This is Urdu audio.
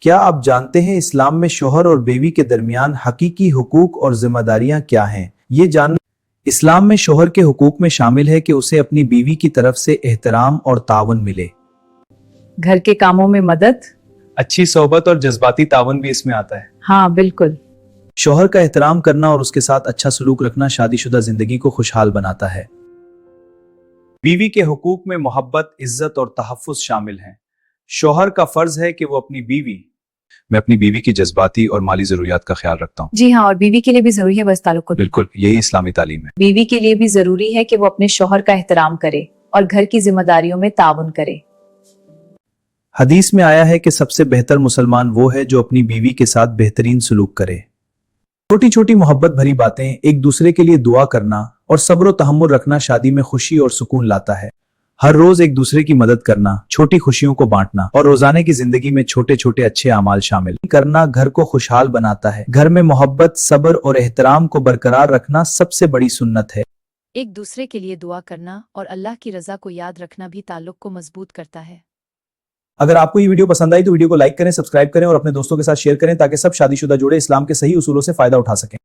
کیا آپ جانتے ہیں اسلام میں شوہر اور بیوی کے درمیان حقیقی حقوق اور ذمہ داریاں کیا ہیں؟ یہ جاننا اسلام میں شوہر کے حقوق میں شامل ہے کہ اسے اپنی بیوی کی طرف سے احترام اور تعاون ملے۔ گھر کے کاموں میں مدد۔ اچھی صحبت اور جذباتی تعاون بھی اس میں آتا ہے۔ ہاں بالکل۔ شوہر کا احترام کرنا اور اس کے ساتھ اچھا سلوک رکھنا شادی شدہ زندگی کو خوشحال بناتا ہے۔ بیوی کے حقوق میں محبت، عزت اور تحفظ شامل ہیں۔ شوہر کا فرض ہے کہ وہ میں اپنی بیوی کی جذباتی اور مالی ضروریات کا خیال رکھتا ہوں۔ جی ہاں، اور بیوی کے لیے بھی ضروری ہے بس تعلق۔ بالکل، یہی اسلامی تعلیم ہے۔ بیوی کے لیے بھی ضروری ہے کہ وہ اپنے شوہر کا احترام کرے اور گھر کی ذمہ داریوں میں تعاون کرے۔ حدیث میں آیا ہے کہ سب سے بہتر مسلمان وہ ہے جو اپنی بیوی کے ساتھ بہترین سلوک کرے۔ چھوٹی چھوٹی محبت بھری باتیں، ایک دوسرے کے لیے دعا کرنا اور صبر و تحمل رکھنا شادی میں خوشی اور سکون لاتا ہے۔ ہر روز ایک دوسرے کی مدد کرنا، چھوٹی خوشیوں کو بانٹنا اور روزانے کی زندگی میں چھوٹے چھوٹے اچھے اعمال شامل کرنا گھر کو خوشحال بناتا ہے۔ گھر میں محبت، صبر اور احترام کو برقرار رکھنا سب سے بڑی سنت ہے۔ ایک دوسرے کے لیے دعا کرنا اور اللہ کی رضا کو یاد رکھنا بھی تعلق کو مضبوط کرتا ہے۔ اگر آپ کو یہ ویڈیو پسند آئی تو ویڈیو کو لائک کریں، سبسکرائب کریں اور اپنے دوستوں کے ساتھ شیئر کریں تاکہ سب شادی شدہ جوڑے اسلام کے صحیح اصولوں سے فائدہ اٹھا سکیں۔